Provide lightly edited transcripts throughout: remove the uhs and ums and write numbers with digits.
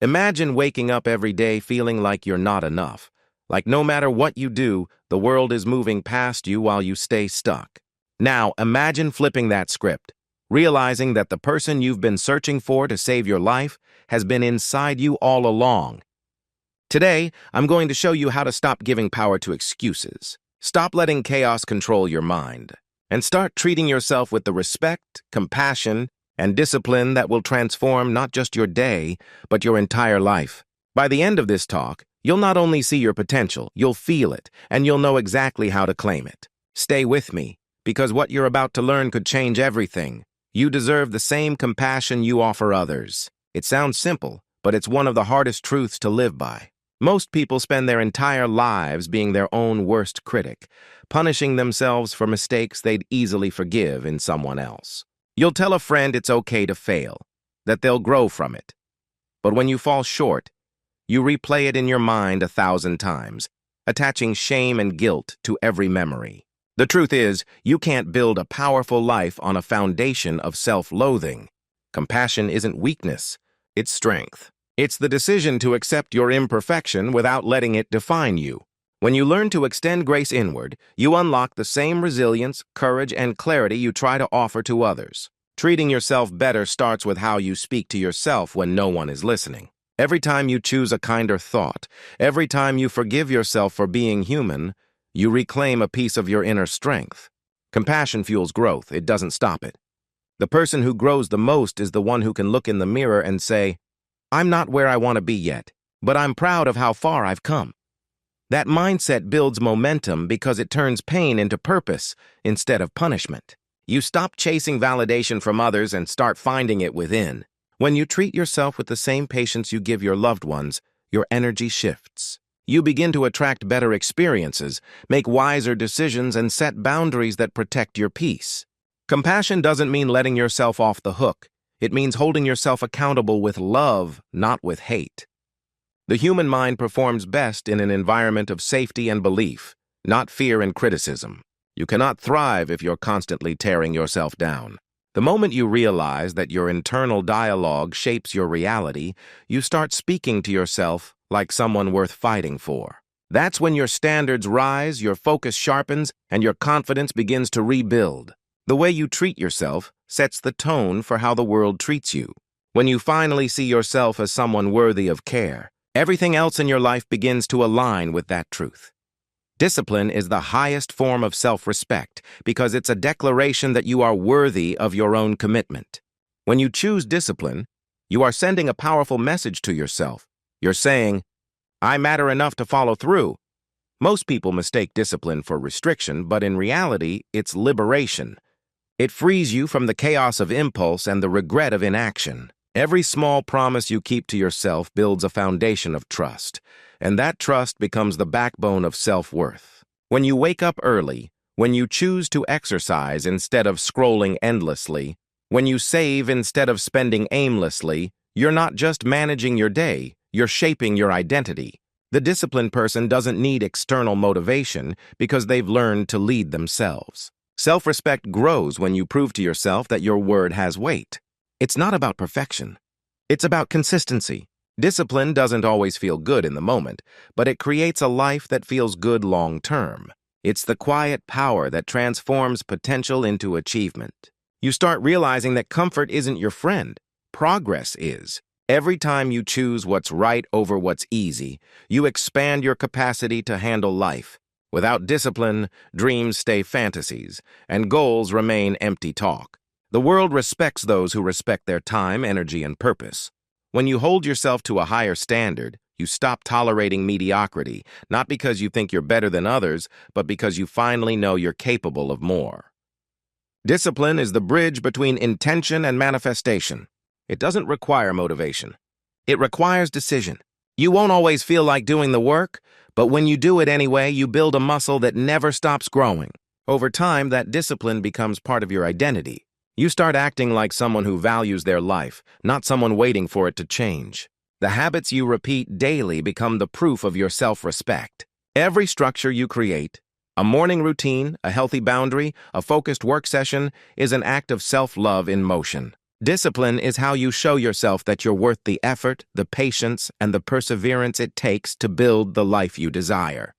Imagine waking up every day feeling like you're not enough, like no matter what you do, the world is moving past you while you stay stuck. Now, imagine flipping that script, realizing that the person you've been searching for to save your life has been inside you all along. Today, I'm going to show you how to stop giving power to excuses. Stop letting chaos control your mind, and start treating yourself with the respect, compassion, and discipline that will transform not just your day, but your entire life. By the end of this talk, you'll not only see your potential, you'll feel it, and you'll know exactly how to claim it. Stay with me, because what you're about to learn could change everything. You deserve the same compassion you offer others. It sounds simple, but it's one of the hardest truths to live by. Most people spend their entire lives being their own worst critic, punishing themselves for mistakes they'd easily forgive in someone else. You'll tell a friend it's okay to fail, that they'll grow from it. But when you fall short, you replay it in your mind 1,000 times, attaching shame and guilt to every memory. The truth is, you can't build a powerful life on a foundation of self-loathing. Compassion isn't weakness, it's strength. It's the decision to accept your imperfection without letting it define you. When you learn to extend grace inward, you unlock the same resilience, courage, and clarity you try to offer to others. Treating yourself better starts with how you speak to yourself when no one is listening. Every time you choose a kinder thought, every time you forgive yourself for being human, you reclaim a piece of your inner strength. Compassion fuels growth, it doesn't stop it. The person who grows the most is the one who can look in the mirror and say, "I'm not where I want to be yet, but I'm proud of how far I've come." That mindset builds momentum because it turns pain into purpose instead of punishment. You stop chasing validation from others and start finding it within. When you treat yourself with the same patience you give your loved ones, your energy shifts. You begin to attract better experiences, make wiser decisions, and set boundaries that protect your peace. Compassion doesn't mean letting yourself off the hook. It means holding yourself accountable with love, not with hate. The human mind performs best in an environment of safety and belief, not fear and criticism. You cannot thrive if you're constantly tearing yourself down. The moment you realize that your internal dialogue shapes your reality, you start speaking to yourself like someone worth fighting for. That's when your standards rise, your focus sharpens, and your confidence begins to rebuild. The way you treat yourself sets the tone for how the world treats you. When you finally see yourself as someone worthy of care, everything else in your life begins to align with that truth. Discipline is the highest form of self-respect because it's a declaration that you are worthy of your own commitment. When you choose discipline, you are sending a powerful message to yourself. You're saying, "I matter enough to follow through." Most people mistake discipline for restriction, but in reality, it's liberation. It frees you from the chaos of impulse and the regret of inaction. Every small promise you keep to yourself builds a foundation of trust, and that trust becomes the backbone of self-worth. When you wake up early, when you choose to exercise instead of scrolling endlessly, when you save instead of spending aimlessly, you're not just managing your day, you're shaping your identity. The disciplined person doesn't need external motivation because they've learned to lead themselves. Self-respect grows when you prove to yourself that your word has weight. It's not about perfection. It's about consistency. Discipline doesn't always feel good in the moment, but it creates a life that feels good long-term. It's the quiet power that transforms potential into achievement. You start realizing that comfort isn't your friend. Progress is. Every time you choose what's right over what's easy, you expand your capacity to handle life. Without discipline, dreams stay fantasies, and goals remain empty talk. The world respects those who respect their time, energy, and purpose. When you hold yourself to a higher standard, you stop tolerating mediocrity, not because you think you're better than others, but because you finally know you're capable of more. Discipline is the bridge between intention and manifestation. It doesn't require motivation. It requires decision. You won't always feel like doing the work, but when you do it anyway, you build a muscle that never stops growing. Over time, that discipline becomes part of your identity. You start acting like someone who values their life, not someone waiting for it to change. The habits you repeat daily become the proof of your self-respect. Every structure you create, a morning routine, a healthy boundary, a focused work session, is an act of self-love in motion. Discipline is how you show yourself that you're worth the effort, the patience, and the perseverance it takes to build the life you desire.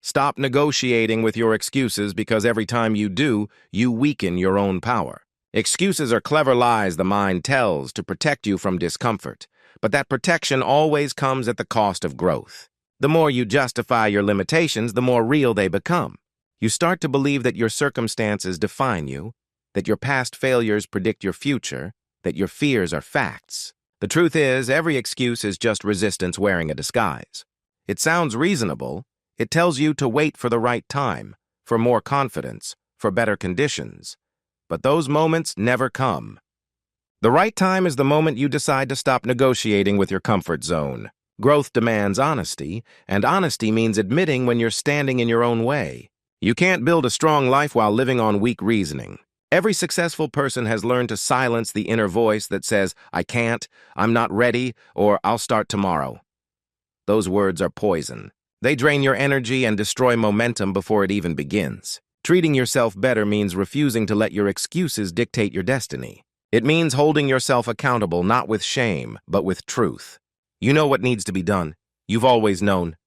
Stop negotiating with your excuses because every time you do, you weaken your own power. Excuses are clever lies the mind tells to protect you from discomfort, but that protection always comes at the cost of growth. The more you justify your limitations, the more real they become. You start to believe that your circumstances define you, that your past failures predict your future, that your fears are facts. The truth is, every excuse is just resistance wearing a disguise. It sounds reasonable. It tells you to wait for the right time, for more confidence, for better conditions. But those moments never come. The right time is the moment you decide to stop negotiating with your comfort zone. Growth demands honesty, and honesty means admitting when you're standing in your own way. You can't build a strong life while living on weak reasoning. Every successful person has learned to silence the inner voice that says, "I can't, I'm not ready," or "I'll start tomorrow." Those words are poison. They drain your energy and destroy momentum before it even begins. Treating yourself better means refusing to let your excuses dictate your destiny. It means holding yourself accountable not with shame, but with truth. You know what needs to be done. You've always known.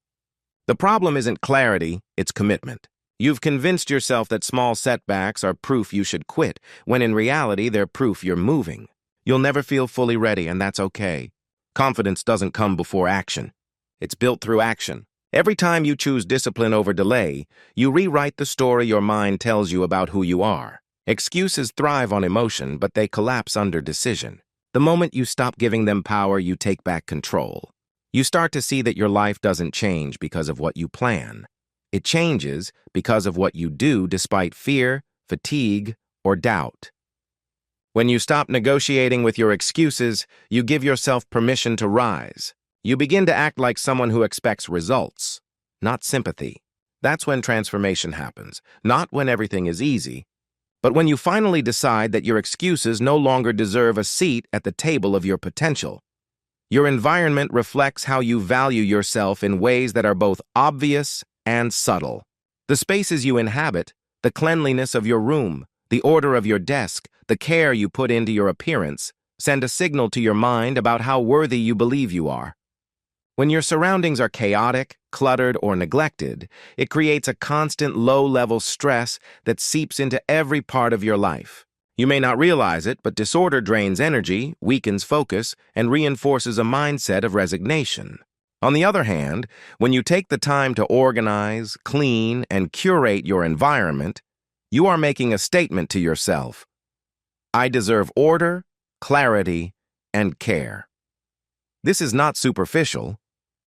The problem isn't clarity, it's commitment. You've convinced yourself that small setbacks are proof you should quit, when in reality they're proof you're moving. You'll never feel fully ready, and that's okay. Confidence doesn't come before action. It's built through action. Every time you choose discipline over delay, you rewrite the story your mind tells you about who you are. Excuses thrive on emotion, but they collapse under decision. The moment you stop giving them power, you take back control. You start to see that your life doesn't change because of what you plan. It changes because of what you do despite fear, fatigue, or doubt. When you stop negotiating with your excuses, you give yourself permission to rise. You begin to act like someone who expects results, not sympathy. That's when transformation happens, not when everything is easy, but when you finally decide that your excuses no longer deserve a seat at the table of your potential. Your environment reflects how you value yourself in ways that are both obvious and subtle. The spaces you inhabit, the cleanliness of your room, the order of your desk, the care you put into your appearance, send a signal to your mind about how worthy you believe you are. When your surroundings are chaotic, cluttered, or neglected, it creates a constant low-level stress that seeps into every part of your life. You may not realize it, but disorder drains energy, weakens focus, and reinforces a mindset of resignation. On the other hand, when you take the time to organize, clean, and curate your environment, you are making a statement to yourself. I deserve order, clarity, and care. This is not superficial.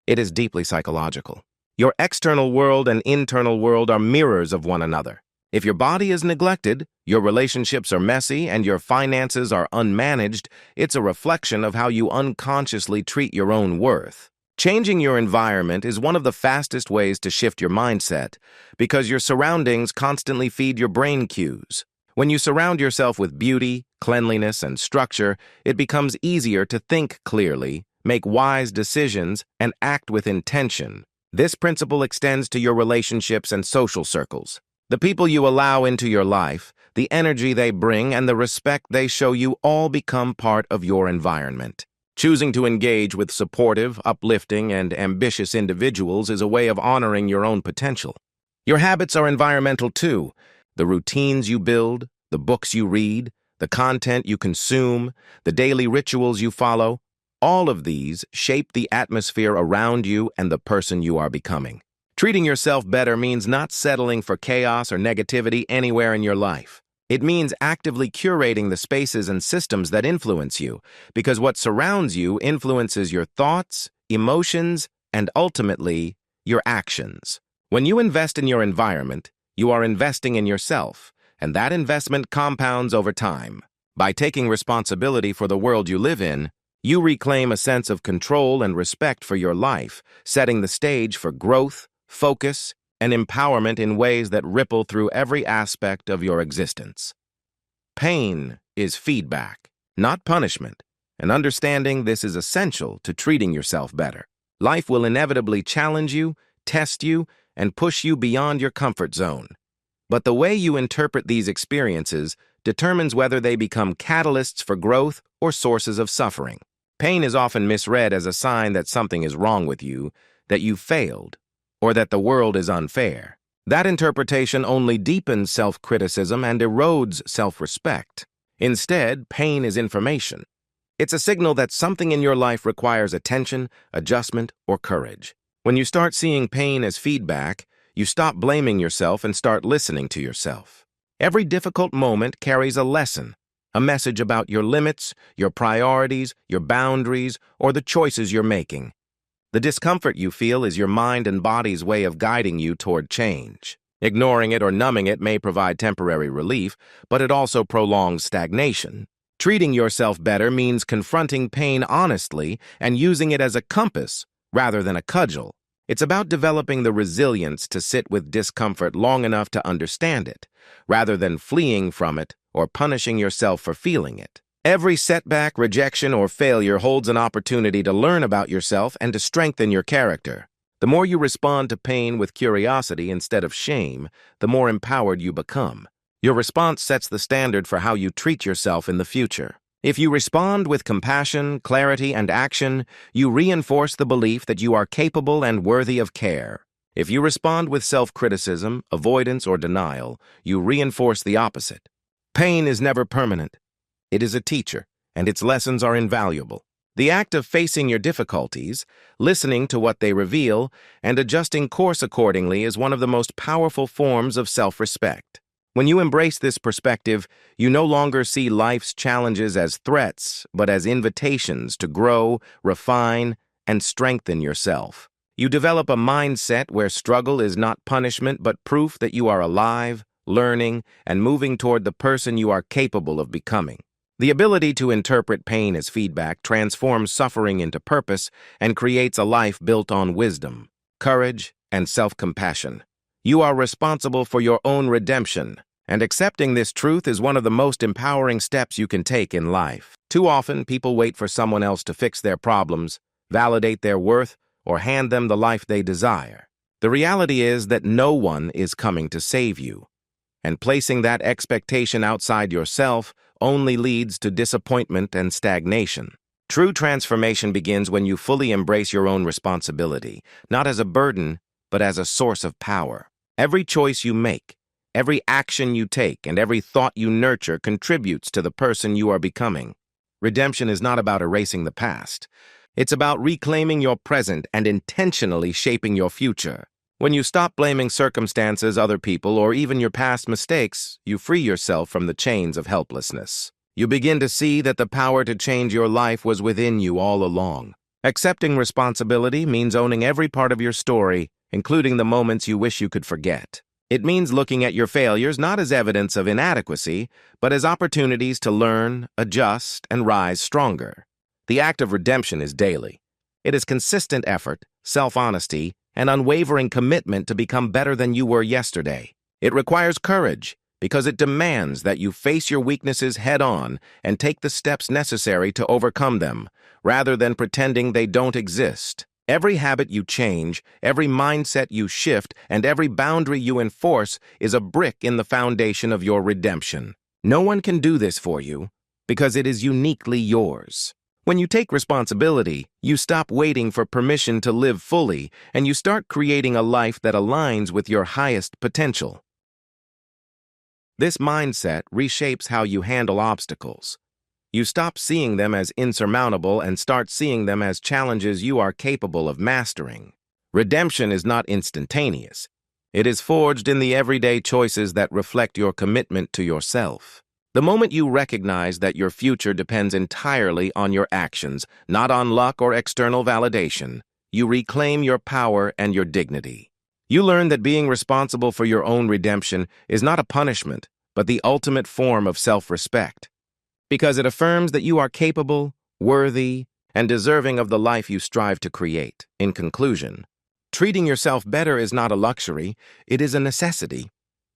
It is deeply psychological. Your external world and internal world are mirrors of one another. If your body is neglected, your relationships are messy, and your finances are unmanaged, it's a reflection of how you unconsciously treat your own worth. Changing your environment is one of the fastest ways to shift your mindset because your surroundings constantly feed your brain cues. When you surround yourself with beauty, cleanliness, and structure, it becomes easier to think clearly, make wise decisions, and act with intention. This principle extends to your relationships and social circles. The people you allow into your life, the energy they bring, and the respect they show you all become part of your environment. Choosing to engage with supportive, uplifting, and ambitious individuals is a way of honoring your own potential. Your habits are environmental too. The routines you build, the books you read, the content you consume, the daily rituals you follow, all of these shape the atmosphere around you and the person you are becoming. Treating yourself better means not settling for chaos or negativity anywhere in your life. It means actively curating the spaces and systems that influence you, because what surrounds you influences your thoughts, emotions, and ultimately, your actions. When you invest in your environment, you are investing in yourself, and that investment compounds over time. By taking responsibility for the world you live in, you reclaim a sense of control and respect for your life, setting the stage for growth, focus, and empowerment in ways that ripple through every aspect of your existence. Pain is feedback, not punishment, and understanding this is essential to treating yourself better. Life will inevitably challenge you, test you, and push you beyond your comfort zone. But the way you interpret these experiences determines whether they become catalysts for growth or sources of suffering. Pain is often misread as a sign that something is wrong with you, that you failed, or that the world is unfair. That interpretation only deepens self-criticism and erodes self-respect. Instead, pain is information. It's a signal that something in your life requires attention, adjustment, or courage. When you start seeing pain as feedback, you stop blaming yourself and start listening to yourself. Every difficult moment carries a lesson, a message about your limits, your priorities, your boundaries, or the choices you're making. The discomfort you feel is your mind and body's way of guiding you toward change. Ignoring it or numbing it may provide temporary relief, but it also prolongs stagnation. Treating yourself better means confronting pain honestly and using it as a compass rather than a cudgel. It's about developing the resilience to sit with discomfort long enough to understand it, rather than fleeing from it or punishing yourself for feeling it. Every setback, rejection, or failure holds an opportunity to learn about yourself and to strengthen your character. The more you respond to pain with curiosity instead of shame, the more empowered you become. Your response sets the standard for how you treat yourself in the future. If you respond with compassion, clarity, and action, you reinforce the belief that you are capable and worthy of care. If you respond with self-criticism, avoidance, or denial, you reinforce the opposite. Pain is never permanent. It is a teacher, and its lessons are invaluable. The act of facing your difficulties, listening to what they reveal, and adjusting course accordingly is one of the most powerful forms of self-respect. When you embrace this perspective, you no longer see life's challenges as threats, but as invitations to grow, refine, and strengthen yourself. You develop a mindset where struggle is not punishment but proof that you are alive, learning, and moving toward the person you are capable of becoming. The ability to interpret pain as feedback transforms suffering into purpose and creates a life built on wisdom, courage, and self-compassion. You are responsible for your own redemption, and accepting this truth is one of the most empowering steps you can take in life. Too often, people wait for someone else to fix their problems, validate their worth, or hand them the life they desire. The reality is that no one is coming to save you, and placing that expectation outside yourself only leads to disappointment and stagnation. True transformation begins when you fully embrace your own responsibility, not as a burden, but as a source of power. Every choice you make, every action you take, and every thought you nurture contributes to the person you are becoming. Redemption is not about erasing the past. It's about reclaiming your present and intentionally shaping your future. When you stop blaming circumstances, other people, or even your past mistakes, you free yourself from the chains of helplessness. You begin to see that the power to change your life was within you all along. Accepting responsibility means owning every part of your story, including the moments you wish you could forget. It means looking at your failures not as evidence of inadequacy, but as opportunities to learn, adjust, and rise stronger. The act of redemption is daily. It is consistent effort, self-honesty, and unwavering commitment to become better than you were yesterday. It requires courage, because it demands that you face your weaknesses head-on and take the steps necessary to overcome them, rather than pretending they don't exist. Every habit you change, every mindset you shift, and every boundary you enforce is a brick in the foundation of your redemption. No one can do this for you, because it is uniquely yours. When you take responsibility, you stop waiting for permission to live fully, and you start creating a life that aligns with your highest potential. This mindset reshapes how you handle obstacles. You stop seeing them as insurmountable and start seeing them as challenges you are capable of mastering. Redemption is not instantaneous. It is forged in the everyday choices that reflect your commitment to yourself. The moment you recognize that your future depends entirely on your actions, not on luck or external validation, you reclaim your power and your dignity. You learn that being responsible for your own redemption is not a punishment, but the ultimate form of self-respect, because it affirms that you are capable, worthy, and deserving of the life you strive to create. In conclusion, treating yourself better is not a luxury, it is a necessity.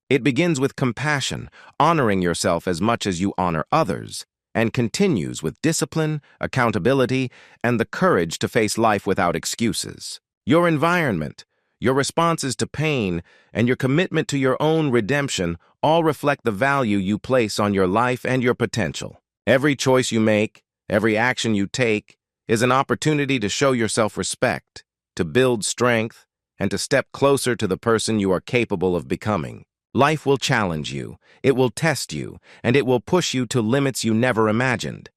It begins with compassion, honoring yourself as much as you honor others, and continues with discipline, accountability, and the courage to face life without excuses. Your environment, Your responses to pain, and your commitment to your own redemption all reflect the value you place on your life and your potential. Every choice you make, every action you take, is an opportunity to show yourself respect, to build strength, and to step closer to the person you are capable of becoming. Life will challenge you, it will test you, and it will push you to limits you never imagined.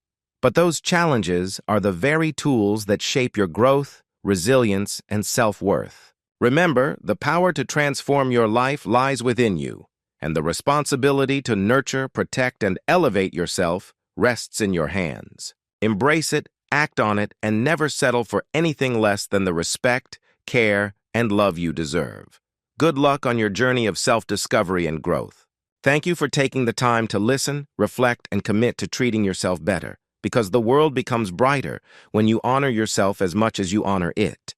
But those challenges are the very tools that shape your growth, resilience, and self-worth. Remember, the power to transform your life lies within you, and the responsibility to nurture, protect, and elevate yourself rests in your hands. Embrace it, act on it, and never settle for anything less than the respect, care, and love you deserve. Good luck on your journey of self-discovery and growth. Thank you for taking the time to listen, reflect, and commit to treating yourself better, because the world becomes brighter when you honor yourself as much as you honor it.